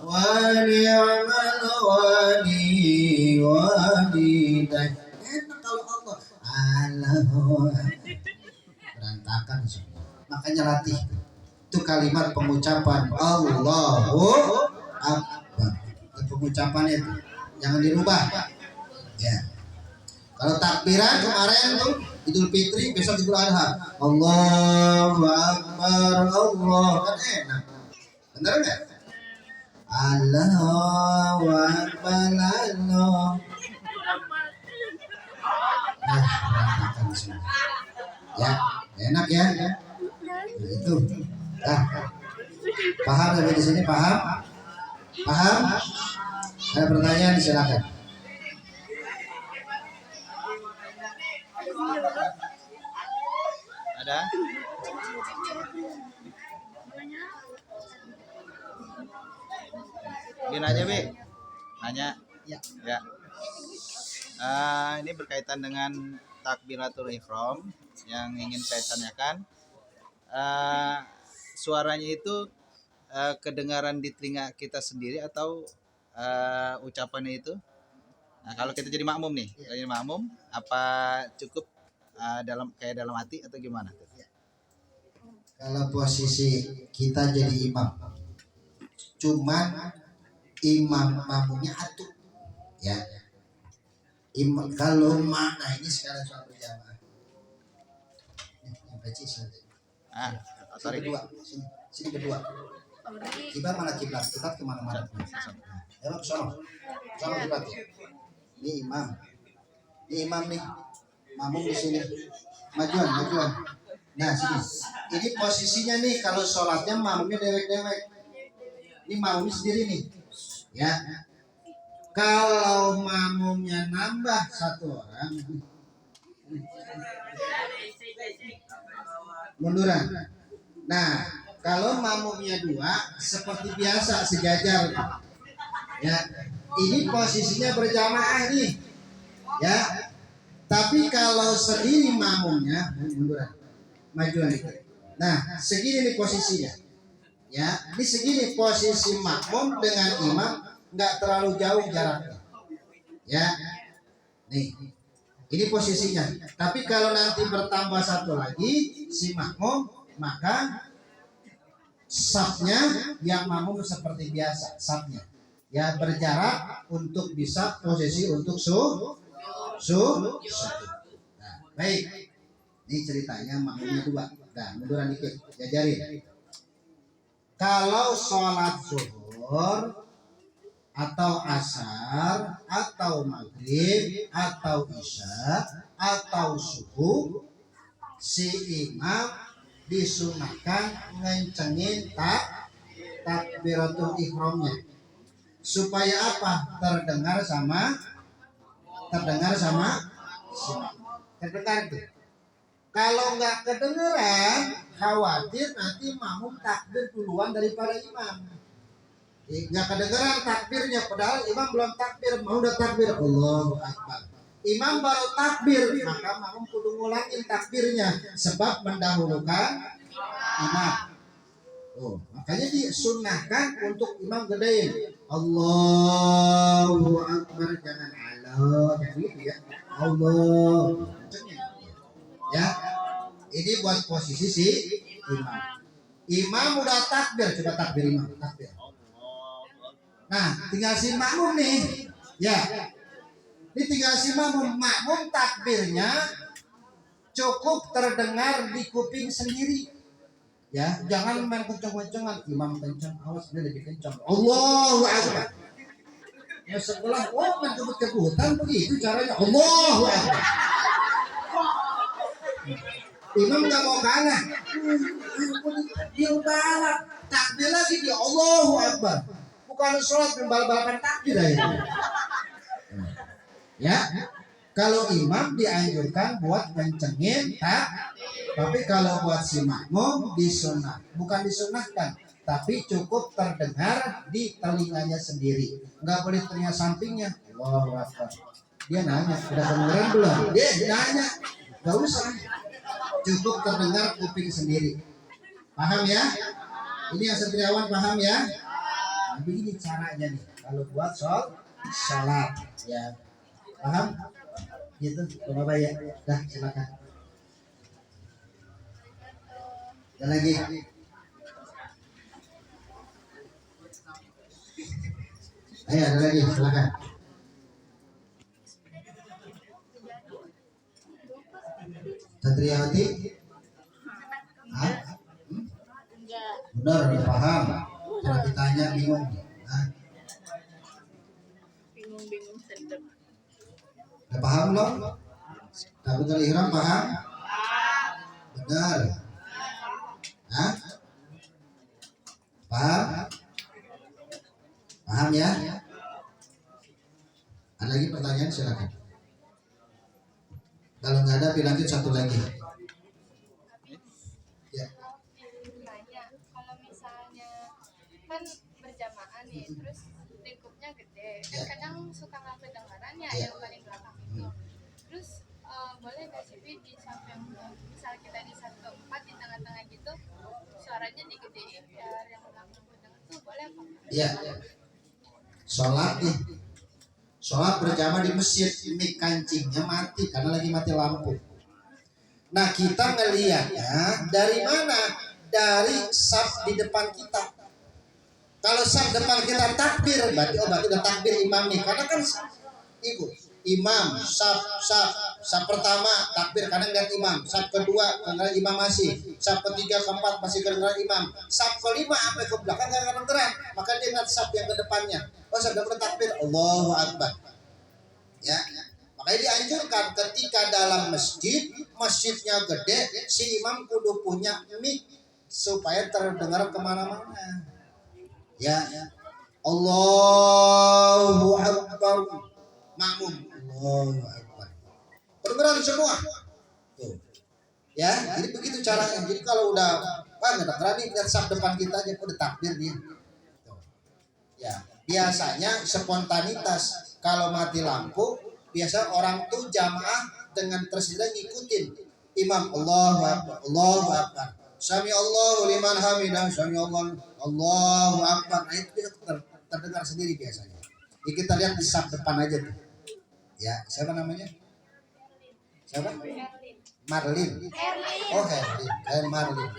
Wa ni'mal wali walidai. Enak kalau Allah. Berantakan semua. Makanya latih. Itu kalimat pengucapan Allahu Akbar. Pengucapannya itu jangan dirubah. Ya. Kalau takbiran kemarin tuh Idul Fitri, besok Idul Adha. Allahu Akbar, Allah, kan enak. Benar enggak? Allahu Akbar, Allah. Berantakan semua. Ya, enak ya. Itu. Paham sampai di sini? Paham? Ada pertanyaan, silakan. Ada? Gini aja, Bi. Nanya. Ya. Ini berkaitan dengan takbiratul ihram yang ingin saya tanyakan. Suaranya itu kedengaran di telinga kita sendiri atau ucapannya itu? Nah, kalau kita jadi makmum nih, jadi makmum, apa cukup dalam hati atau gimana? Kalau posisi kita jadi imam, cuman imam makmumnya atuk, ya. Kalau mana ini sekarang soal berjamaah. Sorry. Sini berdua. Kiblat mana kiblat? Kiblat kemana-mana. Emang sono kiblat ya. Ini imam nih. Makmum di sini. Majuan. Nah sini. Ini posisinya nih kalau sholatnya makmumnya dewek-dewek. Ini makmumnya sendiri nih. Ya. Kalau makmumnya nambah satu orang, munduran. Nah, kalau makmumnya dua, seperti biasa sejajar. Ya, ini posisinya berjamaah nih. Ya, tapi kalau sendiri makmumnya munduran, majuan. Nah, segini nih posisinya. Ya, ini segini posisi makmum dengan imam, nggak terlalu jauh jaraknya. Ya, nih. Ini posisinya. Tapi kalau nanti bertambah satu lagi si makmum, maka safnya yang makmum seperti biasa, safnya ya berjarak untuk bisa posisi untuk sujud. Nah, baik. Ini ceritanya makmumnya dua. Nah, munduran dikit, jajarin. Kalau sholat zuhur atau asar atau maghrib atau isya atau subuh, si imam disunahkan ngencengin takbiratul ihramnya supaya apa? Terdengar sama si makmum. Terdengar tuh. Kalau nggak kedengeran, khawatir nanti makmum takbir duluan daripada imam. Nggak kedengeran takbirnya, padahal imam belum takbir, mau udah takbir Allahu Akbar. Imam baru takbir, maka makmum kudu ngulangin takbirnya sebab mendahulukan imam. Oh, makanya disunahkan untuk imam gedein Allahu Akbar, jangan Allah, jangan gitu ya. Allah. Ya, ini buat posisi si imam. Imam udah takbir, coba takbir imam, takbir. Nah, tinggal si makmum nih. Ya, ini tinggal si makmum. Makmum takbirnya cukup terdengar di kuping sendiri. Ya, jangan main kencang-kencangan. Imam kencang, awas dia lebih kencang. Allahu Akbar. Ya sekolah, oh main kebut-kebutan begitu caranya. Allahu Akbar. Imam nggak mau kalah. Dia balap takbir lagi dia Allahu Akbar. Bukan sholat balapan takbir aja. Ya, kalau imam dianjurkan buat kencengin tapi kalau buat si makmum bukan disunahkan, tapi cukup terdengar di telinganya sendiri. Nggak boleh telinga sampingnya. Allahu Akbar. Dia nanya, udah kedengeran belum? Dia nanya, nggak usah. Cukup terdengar kuping sendiri. Paham ya? Ini yang Satriawan paham ya? Nah, begini caranya nih kalau buat sholat ya. Paham? Gitu, Bapak ya. Dah, silakan. Dan lagi. Ayo, ada lagi, silakan. Satriawati? Hah? Benar, udah paham. Kalau ditanya bingung. Hah? Bingung sedep. Udah paham belum? Takbiratul ihram paham? Benar. Hah? Paham? Paham ya? Ada lagi pertanyaan, silakan. Kalau nggak ada, dilanjut satu lagi. Ya. Nanya, kalau misalnya kan berjamaah nih, terus lingkupnya gede, kan kadang suka nggak kedengaran ya yang paling belakang itu. Terus boleh nggak sih di saf yang misal kita di saf keempat di tengah-tengah gitu, suaranya digedein biar yang belakang kedengar tuh boleh apa? Iya. Sholat nih. Sholat berjamaah di masjid, mic kancingnya mati karena lagi mati lampu. Nah, kita ngelihatnya dari mana? Dari saf di depan kita. Kalau saf depan kita takbir, berarti udah takbir imam nih. Karena kan ibu imam saf pertama takbir kadang lihat imam, saf kedua kadang imam masih, saf ketiga keempat masih kedengaran imam, saf kelima sampai ke belakang nggak kedengeran, maka dia ingat saf yang ke depannya. Oh, sudah bertakbir Allahu Akbar. Ya, makanya dianjurkan ketika dalam masjidnya gede, si imam kudu punya mic supaya terdengar kemana-mana. Ya, Allahu Akbar. Makmum Allahu Akbar. Kedengeran semua. Tuh. Ya, jadi begitu caranya. Jadi kalau udah nggak berani lihat saf depan kita aja udah takbir dia. Tuh. Ya, biasanya spontanitas. Kalau mati lampu, biasa orang tuh jamaah dengan tersedia ngikutin imam Allahu Akbar, Allahu Akbar. Sami Allahu liman hamidah, sami Allahu Akbar. Nah, itu terdengar sendiri biasanya. Jadi kita lihat di saf depan aja tuh. Ya, siapa namanya? Siapa? Erlin. Marlin. Erlin. Oh, Herlin. Marlin.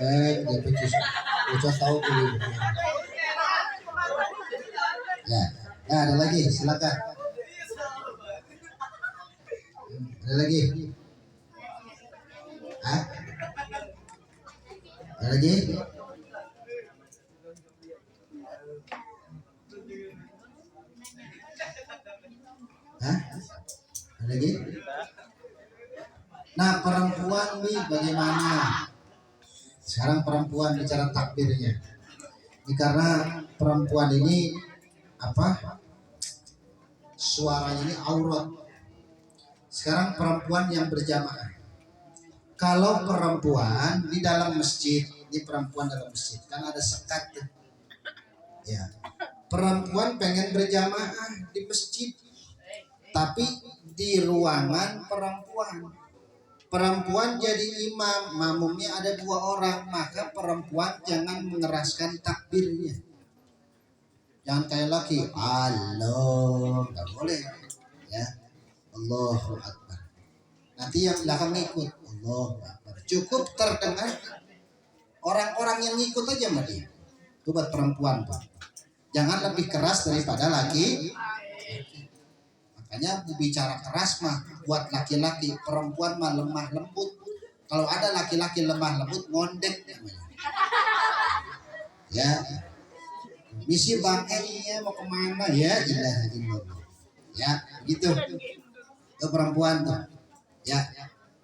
Dia pecus. Ucap tahu dulu. Ya. Nah, ada lagi, silakan. Ada lagi? Hah? Ada lagi? Hah? Ada lagi? Nah, perempuan nih bagaimana? Sekarang perempuan bicara takbirnya. Ini karena perempuan ini apa? Suaranya ini aurat. Sekarang perempuan yang berjamaah. Kalau perempuan di dalam masjid, ini perempuan dalam masjid kan ada sekat tuh. Ya. Perempuan pengen berjamaah di masjid, tapi di ruangan perempuan. Perempuan jadi imam, makmumnya ada 2 orang, maka perempuan jangan mengeraskan takbirnya. Jangan kayak laki, Allah, nggak boleh, ya. Allahu Akbar. Nanti yang belakang ngikut, Allahu Akbar. Cukup terdengar orang-orang yang ngikut aja sama dia. Itu buat perempuan tuh. Jangan lebih keras daripada laki. Makanya bicara keras mah buat laki-laki, perempuan mah lemah lembut. Kalau ada laki-laki lemah lembut, ngondek namanya. Ya. Misi Bang iya mau kemana ya? Ilaha illallah. Ya, begitu. Itu perempuan tuh. Ya.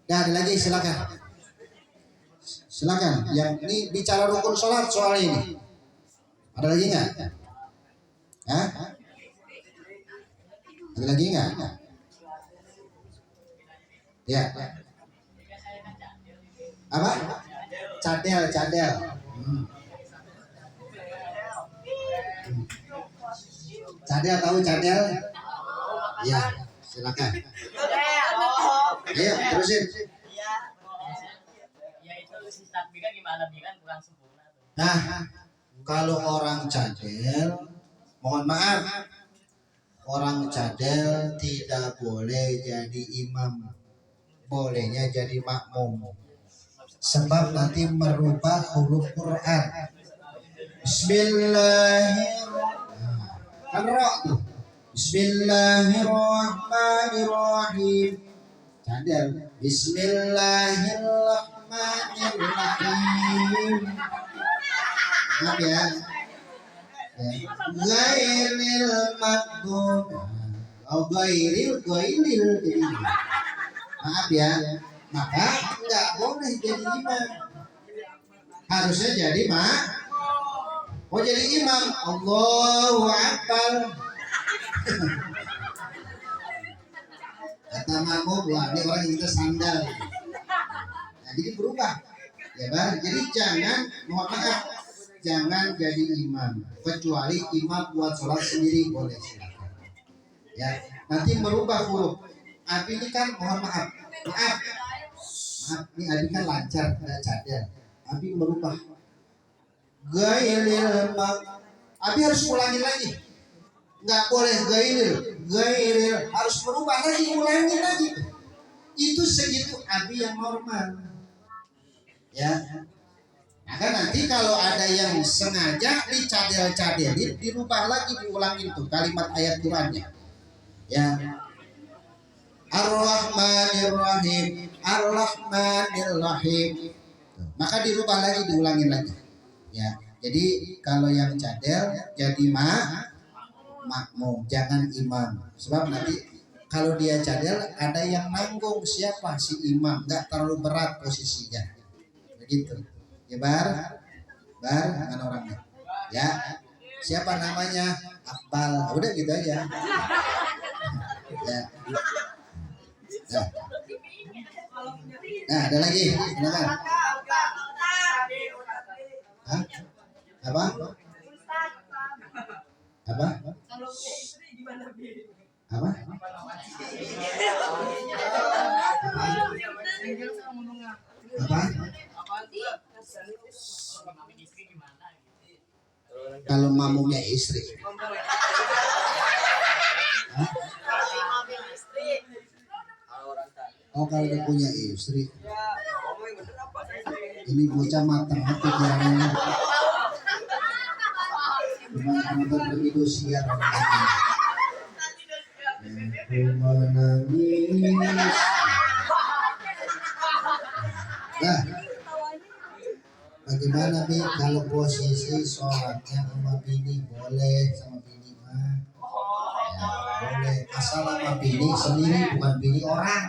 Nah, ada lagi silakan. Silakan. Yang ini bicara rukun sholat soal ini. Ada lagi nggak? Hah? Ada lagi nggak? Ya. Apa? Cadel. Cadel tahu cadel? Ya, silakan. Ayo terusin. Ya itu sistem bikan gimana bikan kurang sempurna. Nah, kalau orang cadel, mohon maaf, orang cadel tidak boleh jadi imam, bolehnya jadi makmum. Sebab nanti merubah huruf Quran. Bismillahirrahmanirrahim. Bismillahirrahmanirrahim. Cadel. Bismillahirrahmanirrahim. Maaf ya. Gairil maghdub. Oh gairil jadi. Maaf ya. Maka nggak boleh jadi imam. Harusnya jadi oh jadi imam. Allahu Akbar. Kata makmum, wah ini orang yang kita sandal. Nah, jadi berubah. Ya Bar. Jadi jangan, mohon maaf, jangan jadi imam. Kecuali imam buat sholat sendiri boleh silakan. Ya, nanti merubah huruf. Abi ini kan mohon maaf, ini Abi kan lancar, nggak cadel. Abi merubah. Gairil mak. Abi harus ulangin lagi. Nggak boleh gairil harus merubah lagi, ulangin lagi. Itu segitu Abi yang normal. Ya. Maka nanti kalau ada yang sengaja dicadel-cadelin, dirubah lagi, diulangin tuh kalimat ayat Qurannya. Ya. Ar-Rahmanir-Rahim, Ar-Rahmanir-Rahim. Maka dirubah lagi, diulangin lagi. Ya. Jadi kalau yang cadel jadi makmum, jangan imam. Sebab nanti kalau dia cadel ada yang nanggung, siapa? Si imam. Nggak terlalu berat posisinya. Begitu. Ya Bar, mana orangnya? Ya, siapa namanya? Akbal. Udah gitu aja. Ya. Ya. Nah, ada lagi. Silakan. Hah? Apa? Apa? Apa? Apa? Kalau mamumnya istri. Hah? Oh kalau udah punya istri, ini bocah matang pikirannya. Teman-teman begitu siar. Aku menangis. Nah, bagaimana Bi kalau posisi sholatnya sama bini boleh sama bini mah? Ya, boleh asal sama bini sendiri bukan bini orang.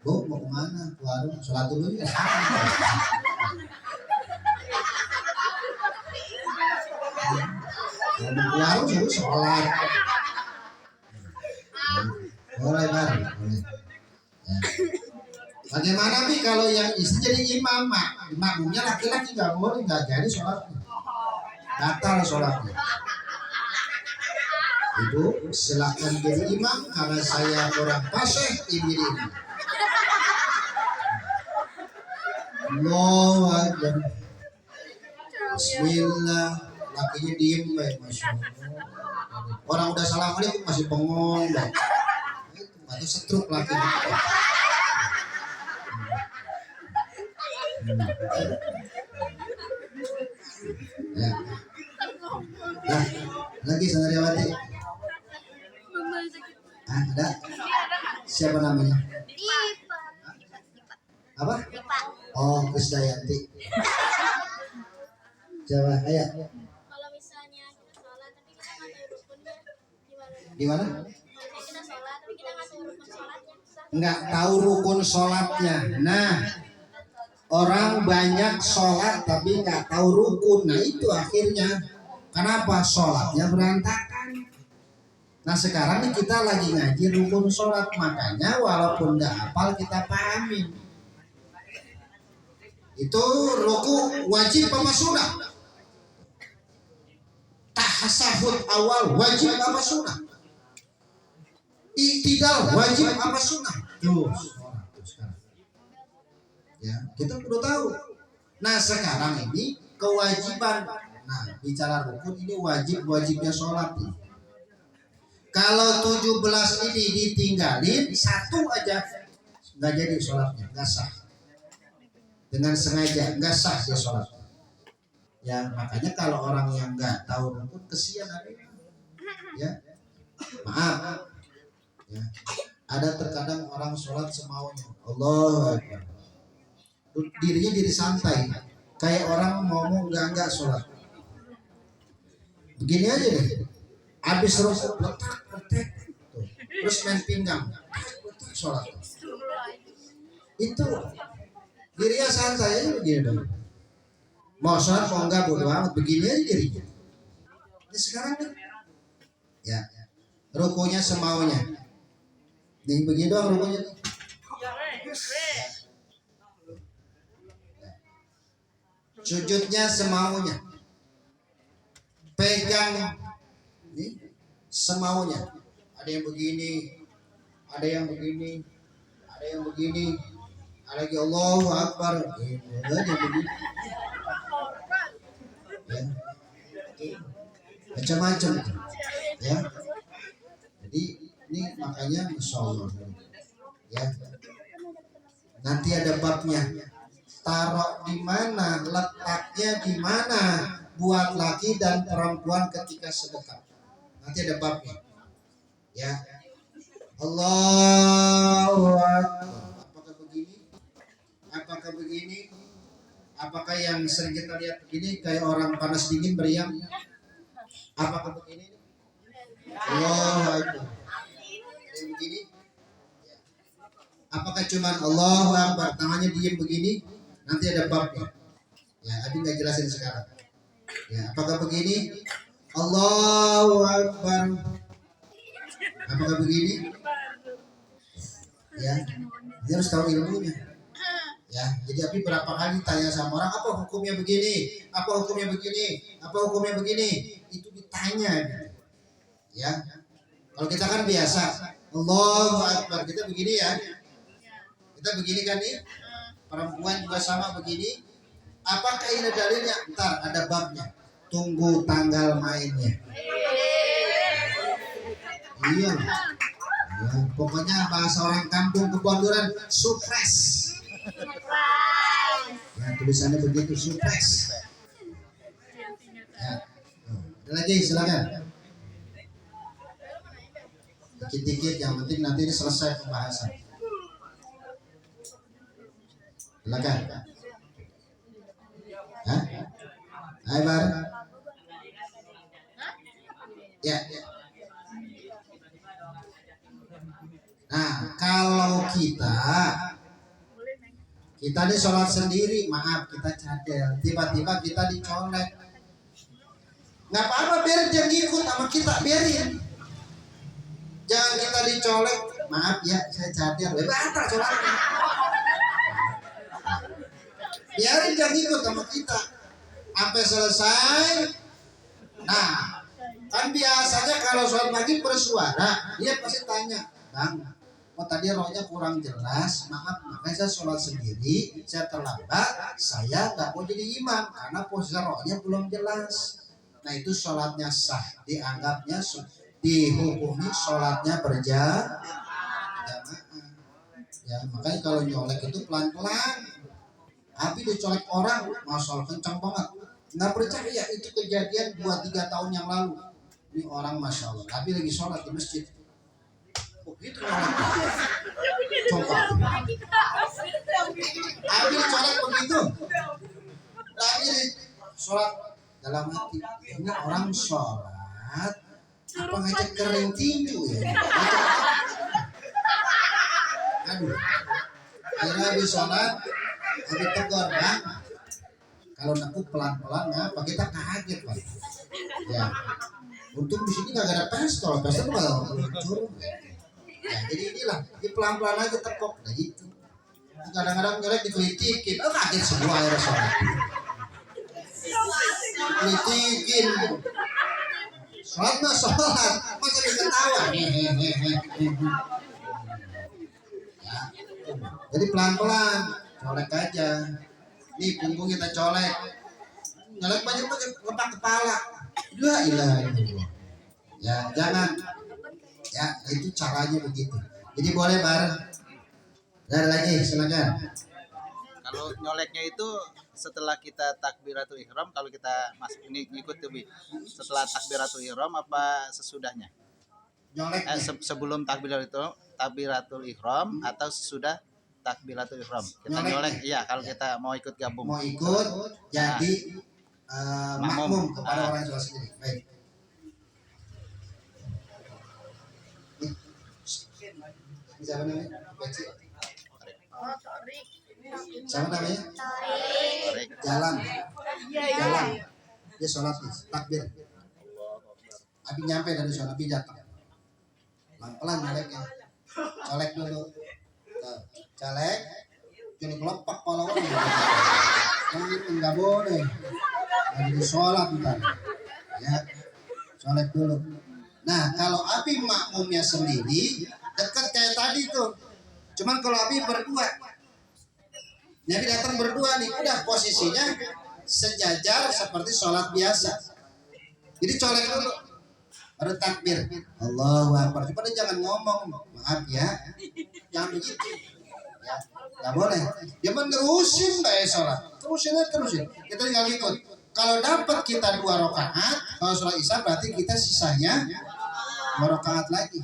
Bu mau kemana? Ke warung sholat dulu ya. Kalau mau ke warung suruh sholat. Boleh Bar, boleh. Ya. Bagaimana Bi kalau yang istri jadi imam mak? Imamnya laki-laki nggak boleh, nggak jadi sholatnya. Batal sholatnya. Ibu silakan jadi imam karena saya kurang fasih ini. Allahu Akbar. Bismillah. Lakinya diem baik, masya Allah. Orang udah assalamualaikum masih bengong baik. Atau setruk laki. Ya. Nah, lagi Sanariawati. Ah, ada? Siapa namanya? Apa? Oh, Krisdayanti. Siapa? Ayo. Kalau misalnya kita sholat tapi kita nggak tahu rukunnya gimana? Di mana? Kita sholat tapi kita nggak tahu rukun sholatnya. Nggak tahu rukun sholatnya. Nah, orang banyak sholat tapi nggak tahu rukun. Nah itu akhirnya kenapa sholatnya berantakan. Nah sekarang nih kita lagi ngaji rukun sholat, makanya walaupun nggak hafal kita pahamin. Itu ruku wajib apa sunnah? Tahasahud awal wajib apa sunnah? Iktidal wajib apa sunnah? Tuh, sekarang. Ya, kita perlu tahu. Nah, sekarang ini kewajiban. Nah, bicara rukun ini wajibnya sholat. Kalau 17 ini ditinggalin, satu aja nggak jadi sholatnya, nggak sah. Dengan sengaja nggak sah dia sholat. Ya, makanya kalau orang yang nggak tahu rukun kesian ada. Ya, maaf. Ya, ada terkadang orang sholat semaunya. Allah Akbar. Dirinya diri santai, kayak orang ngomong enggak sholat. Begini aja deh, habis rukuk letak, terus main pinggang, letak sholat. Itu dirinya santai aja begini dong. Mau sholat mau enggak bodo amat, begini aja dirinya. Ini sekarang nih, ya rukunya semaunya. Nih begini doang rukunya. Sujudnya semaunya, pegang ini semaunya. Ada yang begini, ada yang begini, ada yang begini, ada lagi Allahu Akbar, ada yang begini, ya. Macam-macam, ya. Jadi ini makanya Masya Allah, ya. Nanti ada babnya. Taruh di mana, letaknya di mana buat laki dan perempuan ketika sedekah. Nanti ada babnya. Ya. Allahu Akbar. Apakah begini? Apakah begini? Apakah yang sering kita lihat begini kayak orang panas dingin meriang? Apakah begini? Allahu Akbar. Yang begini? Apakah cuman Allahu Akbar tangannya diem begini? Nanti ada babnya. Ya, Abi nggak jelasin sekarang. Ya, apakah begini? Allahu Akbar. Apakah begini? Ya, dia harus tahu ilmunya. Ya, jadi Abi berapa kali tanya sama orang, apa hukumnya begini? Apa hukumnya begini? Apa hukumnya begini? Itu ditanya. Ya, kalau kita kan biasa, Allahu Akbar, kita begini ya. Kita begini kan nih. Perempuan juga sama begini. Apakah ini dalilnya? Ntar ada babnya. Tunggu tanggal mainnya. Iya. Ya, pokoknya bahasa orang kampung Kebonduran supres. Ya, tulisannya begitu supres. Ya. Ada lagi silakan. Dikit-dikit yang penting nanti ini selesai pembahasan. Silakan. Hah? Hai Bar. Ya. Nah, kalau kita ini sholat sendiri, maaf kita cadel, tiba-tiba kita dicolek, nggak apa-apa, biarin dia ngikut sama kita, biarin. Jangan kita dicolek, maaf ya saya cadel, batal sholatnya. Biarin dia ngikut sama kita sampai selesai. Nah, kan biasanya kalau sholat maghrib bersuara, dia pasti tanya, Bang, tadi rohnya kurang jelas, maaf, makanya saya sholat sendiri, saya terlambat, saya nggak mau jadi imam karena posisi rohnya belum jelas. Nah itu sholatnya sah, dianggapnya dihukumi sholatnya berjamaah. Ya makanya kalau nyolek itu pelan-pelan. Tapi dicolek orang, masya Allah kencang banget. Nggak percaya itu kejadian 2-3 tahun yang lalu. Ini orang masya Allah, tapi lagi sholat di masjid. Begitu coba Abi dicolek begitu lagi sholat dalam hati, ini orang sholat apa ngajak kering tinju ya. Aduh, akhirnya habis sholat habis tegur, Bang, kalau aku pelan-pelan ngapa, kita kaget Pak. Ya untung di sini nggak ada pistol nggak curug. Ya, jadi inilah, di pelan-pelan aja tepok, nah gitu. Kadang-kadang nyolek dikelitikin, kaget semua akhirnya sholat. Dikelitikin, sholat mah sholat, masa diketawa. Ya, jadi pelan-pelan, colek aja. Nih punggung kita colek, nyolek banyak pakai lepak kepala. La ilaha illallah. Ya jangan. Ya itu caranya begitu. Jadi boleh bareng. Ada lagi silakan. Kalau nyoleknya itu setelah kita takbiratul ihram, kalau kita masuk ini ngikut tuh, setelah takbiratul ihram apa sesudahnya? Nyolek sebelum takbiratul ihram atau sesudah takbiratul ihram kita nyolek. Iya, kalau kita mau ikut gabung. Mau ikut jadi makmum kepada orang tua sendiri. Baik. Siapa namanya? Siapa namanya? Jalan. Dia sholat nih, takbir. Abi nyampe dari sholat, Abi jatuh. Pelan-pelan nyoleknya. Colek dulu. Colek. Jadi kelopak kepala orang. Itu nggak boleh. Lagi sholat ntar. Ya, colek dulu. Nah, kalau Abi makmumnya sendiri, dekat kayak tadi tuh. Cuman kalau Abi berdua, Nabi datang berdua nih, udah posisinya sejajar seperti sholat biasa. Jadi colek dulu, baru takbir. Allahu Akbar. Cuma jangan ngomong, maaf ya, jangan begitu. Ya, nggak boleh. Dia menerusin baik sholat, terusin. Kita tinggal ikut. Kalau dapat kita 2 rakaat, kalau sholat isya berarti kita sisanya 2 rakaat lagi.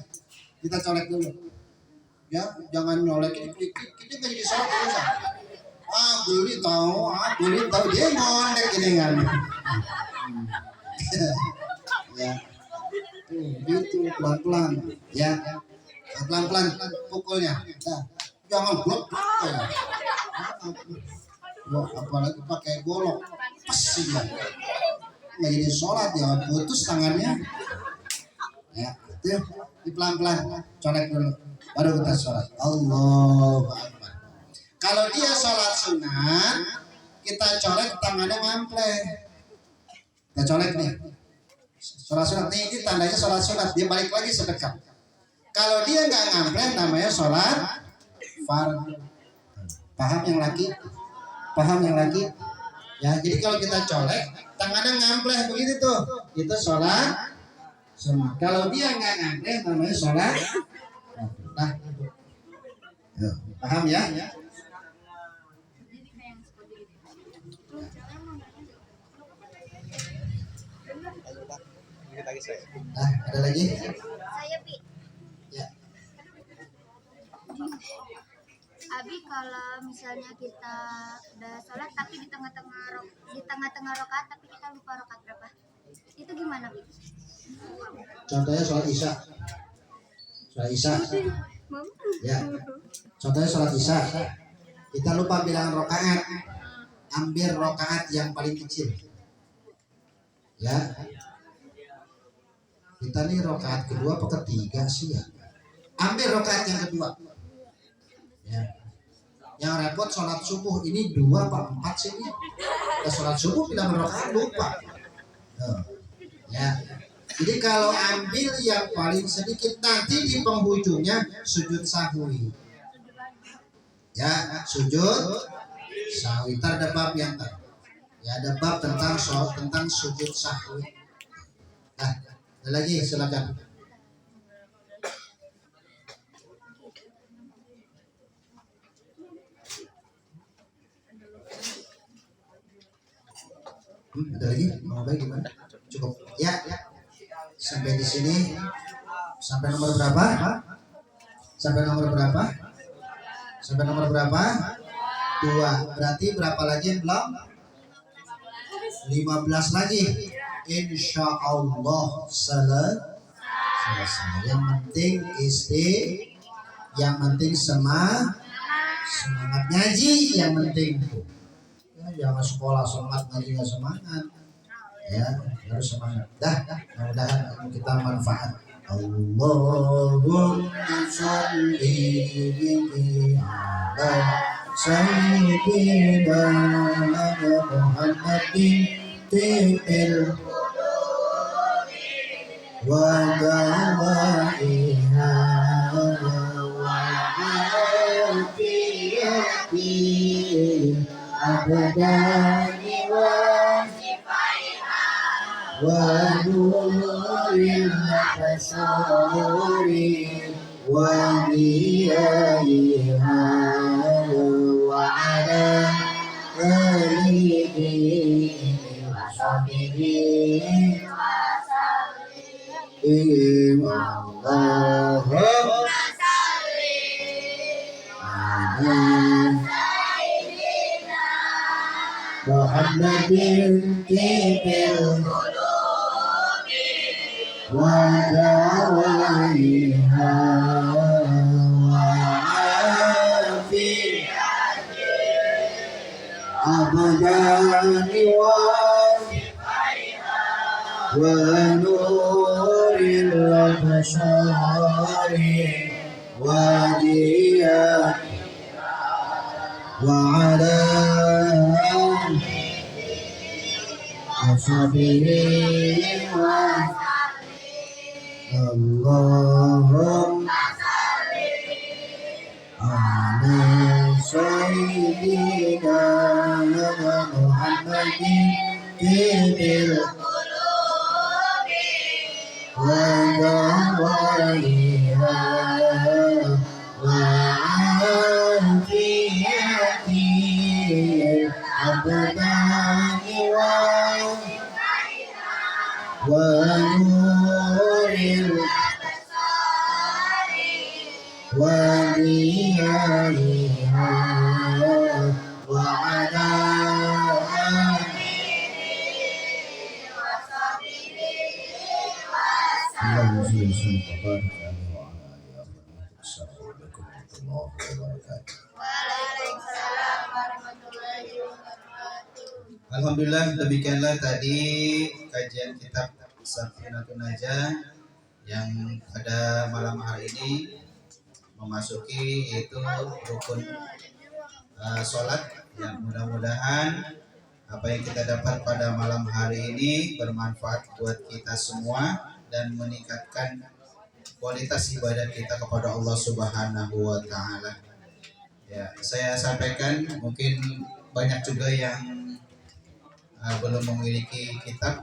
Kita colek dulu. Ya, jangan nyolek kita nggak jadi sholat terus. Guli tahu dia ngondek gini kan. Ya. Gitu pelan-pelan. Ya. Pelan-pelan pukulnya. Nah, jangan blok ya. Apalagi pakai golok. Pas ya. Nggak jadi sholat ya, putus tangannya. Ya, itu di pelan-pelan colek dulu. Baru kita sholat. Allahu Akbar. Kalau dia sholat sunat, kita colek tangannya ngampleh. Kita colek nih. Sholat sunat nih, ini tandanya sholat sunat. Dia balik lagi sedekat. Kalau dia nggak ngampleh, namanya sholat fardu. Paham yang laki? Ya, jadi kalau kita colek, tangannya ngampleh begitu tuh. Itu sholat semua. Kalau dia nggak ngantre namanya sholat. Nah, paham ya? Nah, ada lagi? Saya Pi. Ya. Abi kalau misalnya kita udah sholat tapi di tengah-tengah rakaat tapi kita lupa rakaat berapa, itu gimana Pi? Contohnya sholat isya. Sholat isya. Ya. Contohnya sholat isya. Kita lupa bilangan rakaat. Ambil rakaat yang paling kecil. Ya. Kita nih rakaat kedua apa ketiga sih ya? Ambil rakaat yang kedua. Ya. Yang repot sholat subuh ini 2 apa 4 sih ini? Kita sholat subuh bilangan rakaat lupa. Ya. Jadi kalau ambil yang paling sedikit nanti di penghujungnya sujud sahwi. Ya, sujud sahwi. Ada bab yang ya ada bab tentang sujud sahwi. Nah, ada lagi silakan. Ada lagi? Mau baik gimana? Cukup. Ya. Sampai di sini. Sampai nomor berapa? Sampai nomor berapa? Sampai nomor berapa? 2. Berarti berapa lagi yang belum? 15 lagi. Insya Allah selesai. Yang penting yang penting semangat ngaji, yang penting ya, jangan sekolah semangat ngaji nggak semangat. Ya, harus semangat. Mudah-mudahan kita manfaat. Allahumma sholli ala sayyidina Muhammadin tibil wa dawaiha wa afiyati abadani wa nuril absari wa diyaiha wa ala alihi wa sahbihi Allahumma ala Muhammadin tibil wa dawaiha wa afiyati abadani wa nuril absari wa diyati wa ala ashabihi wa Allahumma ala sayyidina Muhammadin tibil wa dawaiha wa afiyati abadani wa nuril wa diyaiha wa ala Alhamdulillah, demikianlah tadi kajian kitab Safinatun Najah yang pada malam hari ini memasuki yaitu rukun sholat. Yang mudah-mudahan apa yang kita dapat pada malam hari ini bermanfaat buat kita semua dan meningkatkan kualitas ibadah kita kepada Allah Subhanahu wa taala. Ya, saya sampaikan mungkin banyak juga yang belum memiliki kitab.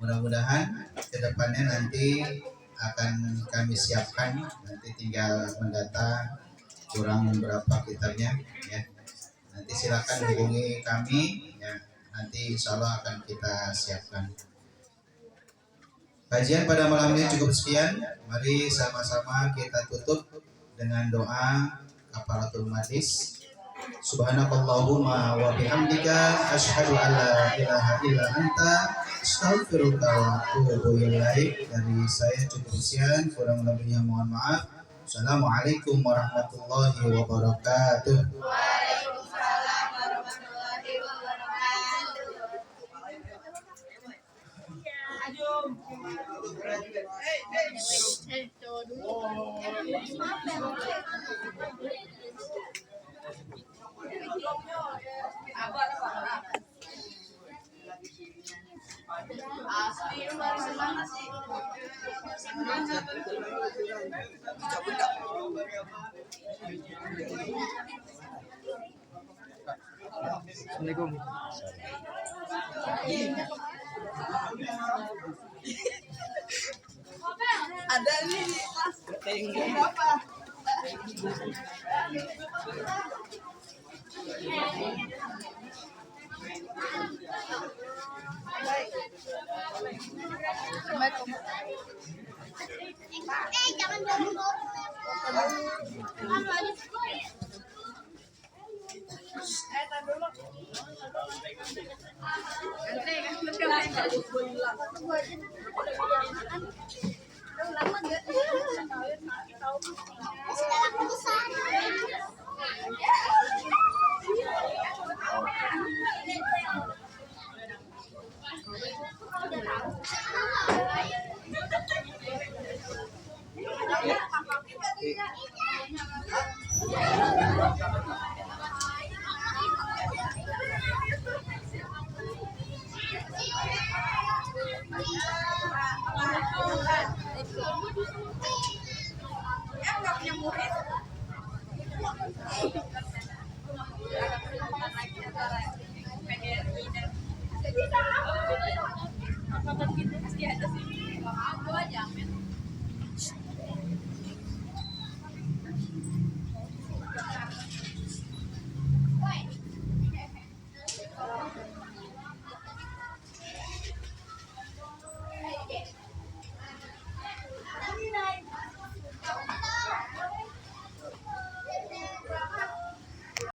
Mudah-mudahan kedepannya nanti akan kami siapkan, nanti tinggal mendata kurang berapa kitabnya ya. Nanti silakan hubungi kami ya. Nanti insya Allah akan kita siapkan. Kajian pada malam ini cukup sekian. Mari sama-sama kita tutup dengan doa kafaratul majlis. Subhanakallahumma wa bihamdika asyhadu an la ilaha illa anta astaghfiruka wa atubu ilaik. Dari saya cukup sekian, kurang lebihnya mohon maaf. Assalamualaikum warahmatullahi wabarakatuh. Waalaikumsalam warahmatullahi Ada nih berapa? Jangan dorong-dorong. Pasti ada sih. Aku aja, men.